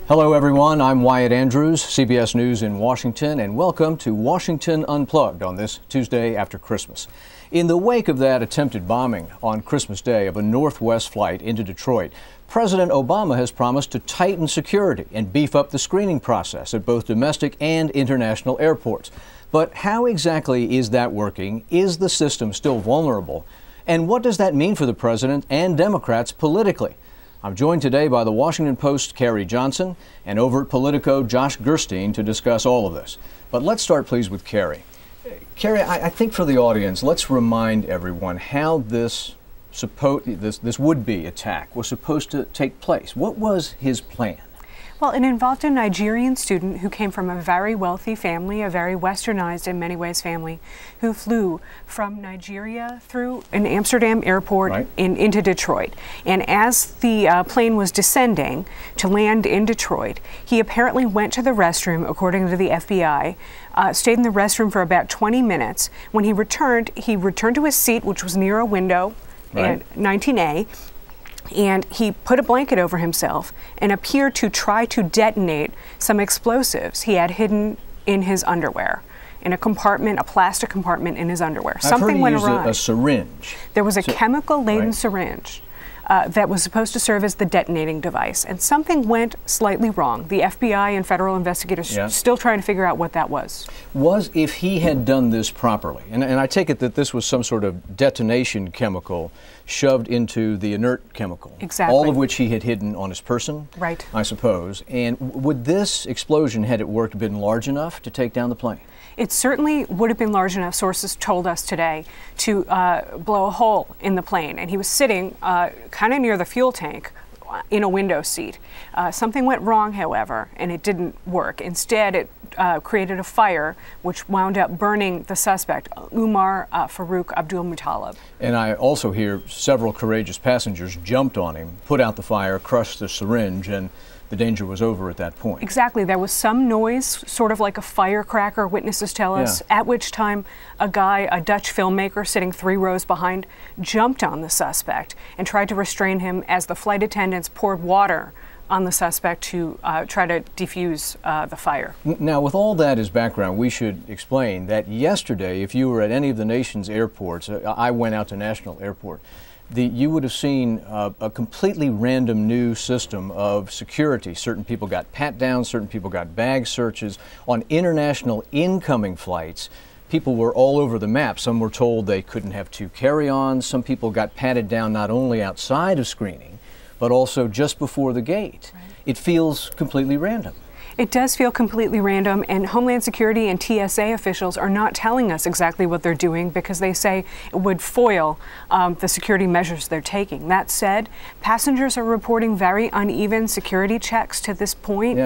Hello everyone, I'm Wyatt Andrews, CBS News in Washington, and welcome to Washington Unplugged on this Tuesday after Christmas. In the wake of that attempted bombing on Christmas Day of a Northwest flight into Detroit, President Obama has promised to tighten security and beef up the screening process at both domestic and international airports. But how exactly is that working? Is the system still vulnerable? And what does that mean for the president and Democrats politically? I'm joined today by the Washington Post's Carrie Johnson and over at Politico, Josh Gerstein, to discuss all of this. But let's start, please, with Carrie. Carrie, I think for the audience, let's remind everyone how this would-be attack was supposed to take place. What was his plan? Well, it involved a Nigerian student who came from a very wealthy family, a very westernized in many ways family, who flew from Nigeria through an Amsterdam airport into Detroit. And as the plane was descending to land in Detroit, he apparently went to the restroom, according to the FBI, stayed in the restroom for about 20 minutes. When he returned to his seat, which was near a window, 19A, and he put a blanket over himself and appeared to try to detonate some explosives he had hidden in his underwear, in a compartment, a plastic compartment in his underwear. Something went awry. A syringe. There was a chemical-laden syringe that was supposed to serve as the detonating device, and something went slightly wrong. The FBI and federal investigators still trying to figure out what that was. If he had done this properly, and I take it that this was some sort of detonation chemical shoved into the inert chemical, all of which he had hidden on his person, I suppose. And would this explosion, had it worked, been large enough to take down the plane? It certainly would have been large enough, sources told us today, to blow a hole in the plane. And he was sitting kind of near the fuel tank in a window seat. Something went wrong, however, and it didn't work. Instead, it created a fire which wound up burning the suspect, Umar Farouk Abdul-Muttalib. And I also hear several courageous passengers jumped on him, put out the fire, crushed the syringe, and the danger was over at that point. Exactly. There was some noise, sort of like a firecracker, witnesses tell us, at which time a Dutch filmmaker sitting 3 rows behind, jumped on the suspect and tried to restrain him as the flight attendants poured water on the suspect to try to defuse the fire. Now, with all that as background, we should explain that yesterday, if you were at any of the nation's airports, I went out to National Airport, you would have seen a completely random new system of security. Certain people got pat downs, certain people got bag searches. On international incoming flights, people were all over the map. Some were told they couldn't have 2 carry-ons. Some people got patted down not only outside of screening, but also just before the gate. It feels completely random. It does feel completely random, and Homeland Security and TSA officials are not telling us exactly what they're doing because they say it would foil the security measures they're taking. That said, passengers are reporting very uneven security checks to this point.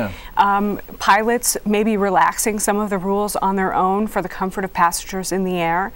Pilots may be relaxing some of the rules on their own for the comfort of passengers in the air.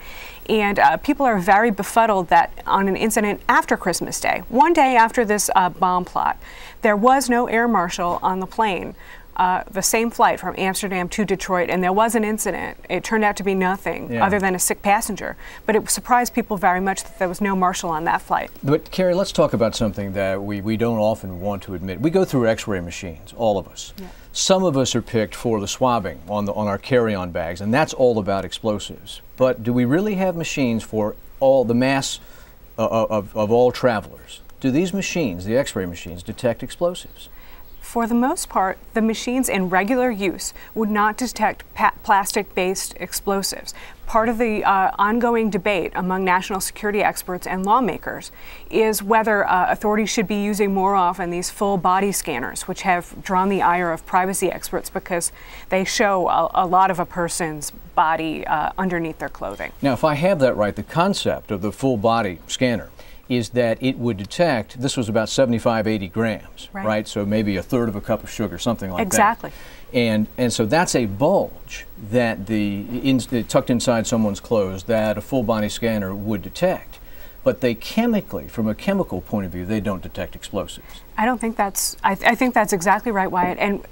And people are very befuddled that on an incident after Christmas Day, one day after this bomb plot, there was no air marshal on the plane. The same flight from Amsterdam to Detroit, and there was an incident. It turned out to be nothing other than a sick passenger, but it surprised people very much that there was no marshal on that flight. But Carrie, let's talk about something that we don't often want to admit. We go through x-ray machines, all of us. Some of us are picked for the swabbing on our carry-on bags, and that's all about explosives. But do we really have machines for all the mass of all travelers? Do these machines, the x-ray machines, detect explosives? For the most part, the machines in regular use would not detect plastic-based explosives. Part of the ongoing debate among national security experts and lawmakers is whether authorities should be using more often these full-body scanners, which have drawn the ire of privacy experts because they show a lot of a person's body underneath their clothing. Now, if I have that right, the concept of the full-body scanner is that it would detect, this was about 75, 80 grams, right? So maybe 1/3 of a cup of sugar, something like that. Exactly. And so that's a bulge that tucked inside someone's clothes that a full body scanner would detect. But they chemically, from a chemical point of view, they don't detect explosives. I don't think that's, I think that's exactly right, Wyatt. And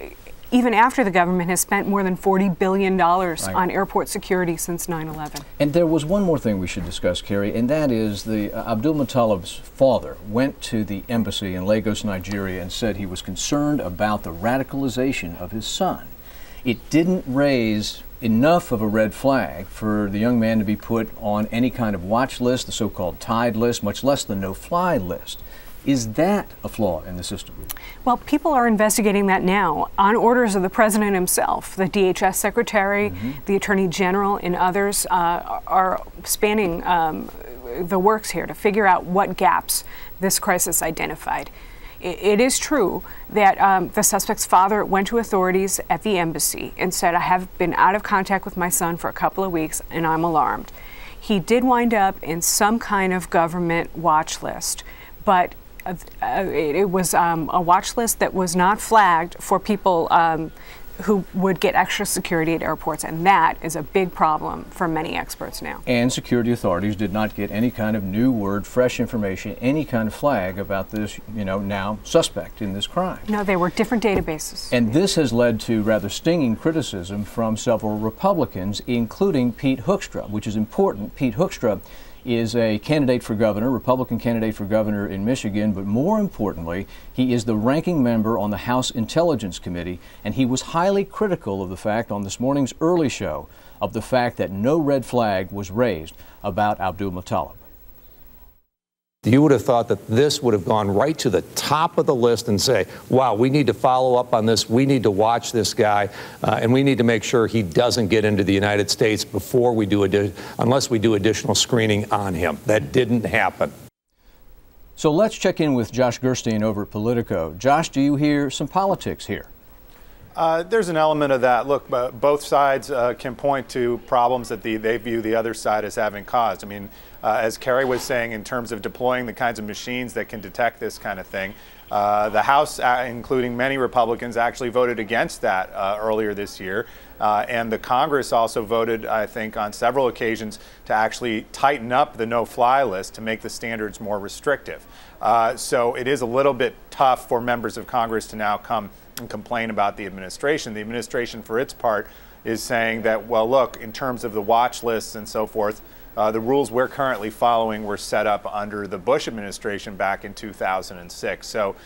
even after the government has spent more than $40 billion on airport security since 9/11. And there was one more thing we should discuss, Carrie, and that is the Abdul Muttalib's father went to the embassy in Lagos, Nigeria, and said he was concerned about the radicalization of his son. It didn't raise enough of a red flag for the young man to be put on any kind of watch list, the so-called tied list, much less the no-fly list. Is that a flaw in the system? Well, people are investigating that now on orders of the president himself. The DHS secretary, the attorney general, and others are spanning the works here to figure out what gaps this crisis identified. It is true that the suspect's father went to authorities at the embassy and said, I have been out of contact with my son for a couple of weeks and I'm alarmed. He did wind up in some kind of government watch list, but it was a watch list that was not flagged for people who would get extra security at airports, and that is a big problem for many experts now. And security authorities did not get any kind of new word, fresh information, any kind of flag about this, now suspect in this crime. No, they were different databases. And this has led to rather stinging criticism from several Republicans, including Pete Hoekstra, which is important. Pete Hoekstra is a candidate for governor, Republican candidate for governor in Michigan, but more importantly, he is the ranking member on the House Intelligence Committee, and he was highly critical of the fact on this morning's early show of the fact that no red flag was raised about Abdul Muttalib. You would have thought that this would have gone right to the top of the list and say, wow, we need to follow up on this. We need to watch this guy, and we need to make sure he doesn't get into the United States before we do unless we do additional screening on him. That didn't happen. So let's check in with Josh Gerstein over at Politico. Josh, do you hear some politics here? There's an element of that. Look, both sides can point to problems that they view the other side as having caused. I mean, as Carrie was saying, in terms of deploying the kinds of machines that can detect this kind of thing, the House, including many Republicans, actually voted against that earlier this year. And the Congress also voted, I think, on several occasions to actually tighten up the no-fly list to make the standards more restrictive. So it is a little bit tough for members of Congress to now come and complain about the administration. The administration, for its part, is saying that, well, look, in terms of the watch lists and so forth, the rules we're currently following were set up under the Bush administration back in 2006. So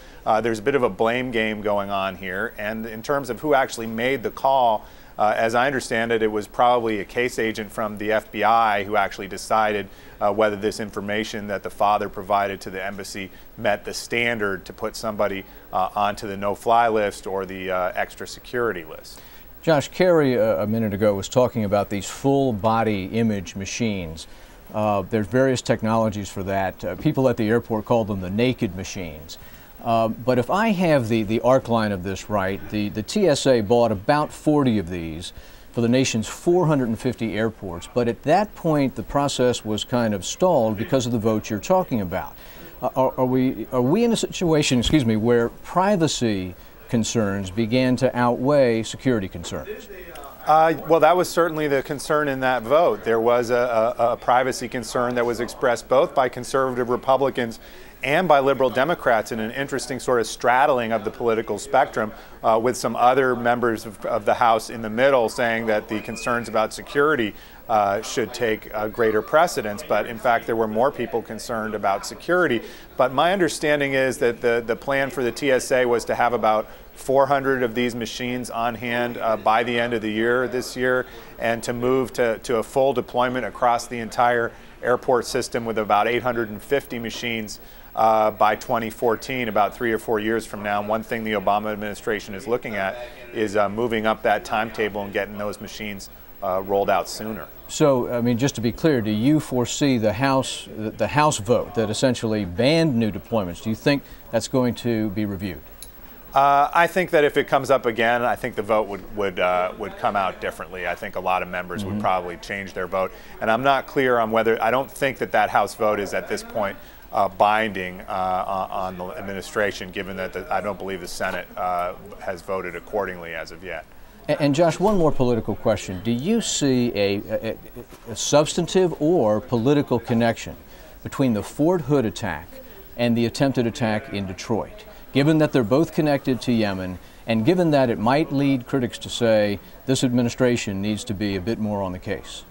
there's a bit of a blame game going on here. And in terms of who actually made the call, as I understand it, it was probably a case agent from the FBI who actually decided whether this information that the father provided to the embassy met the standard to put somebody onto the no-fly list or the extra security list. Josh, Carrie a minute ago was talking about these full body image machines. There's various technologies for that. People at the airport call them the naked machines. But if I have the arc line of this right, the TSA bought about 40 of these for the nation's 450 airports. But at that point, the process was kind of stalled because of the vote you're talking about. Are we in a situation, where privacy concerns began to outweigh security concerns? Well, that was certainly the concern in that vote. There was a privacy concern that was expressed both by conservative Republicans and by liberal Democrats in an interesting sort of straddling of the political spectrum, with some other members of the House in the middle saying that the concerns about security should take greater precedence. But in fact, there were more people concerned about security. But my understanding is that the plan for the TSA was to have about 400 of these machines on hand by the end of the year this year, and to move to a full deployment across the entire airport system with about 850 machines by 2014, about 3 or 4 years from now. And one thing the Obama administration is looking at is moving up that timetable and getting those machines rolled out sooner. So, I mean, just to be clear, do you foresee the House vote that essentially banned new deployments? Do you think that's going to be reviewed? I think that if it comes up again, I think the vote would come out differently. I think a lot of members would probably change their vote. And I'm not clear on whether, I don't think that House vote is at this point binding on the administration, given that I don't believe the Senate has voted accordingly as of yet. And Josh, one more political question. Do you see a substantive or political connection between the Fort Hood attack and the attempted attack in Detroit, given that they're both connected to Yemen and given that it might lead critics to say this administration needs to be a bit more on the case?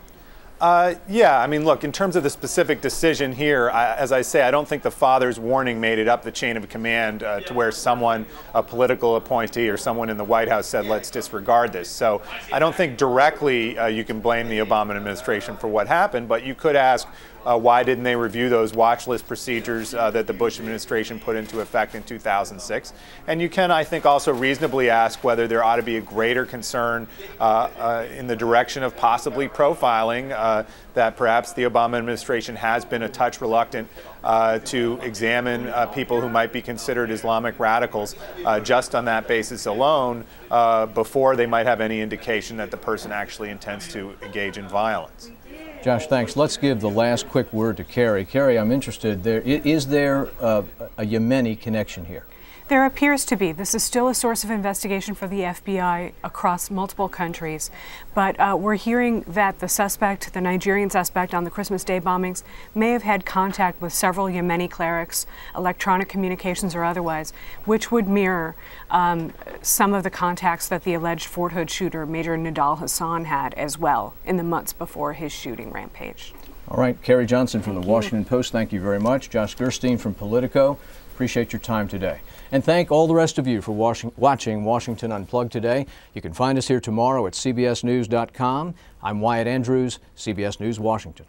Yeah, I mean, look, in terms of the specific decision here, as I say, I don't think the father's warning made it up the chain of command to where someone, a political appointee or someone in the White House said, let's disregard this. So I don't think directly you can blame the Obama administration for what happened, but you could ask, why didn't they review those watch list procedures that the Bush administration put into effect in 2006? And you can, I think, also reasonably ask whether there ought to be a greater concern in the direction of possibly profiling, that perhaps the Obama administration has been a touch reluctant to examine people who might be considered Islamic radicals just on that basis alone before they might have any indication that the person actually intends to engage in violence. Josh, thanks. Let's give the last quick word to Carrie. Carrie, I'm interested. Is there a Yemeni connection here? There appears to be. This is still a source of investigation for the FBI across multiple countries. But we're hearing that the suspect, the Nigerian suspect on the Christmas Day bombings, may have had contact with several Yemeni clerics, electronic communications or otherwise, which would mirror some of the contacts that the alleged Fort Hood shooter, Major Nidal Hassan, had as well in the months before his shooting rampage. All right, Carrie Johnson from the Washington Post, thank you very much. Josh Gerstein from Politico, appreciate your time today. And thank all the rest of you for watching Washington Unplugged today. You can find us here tomorrow at cbsnews.com. I'm Wyatt Andrews, CBS News, Washington.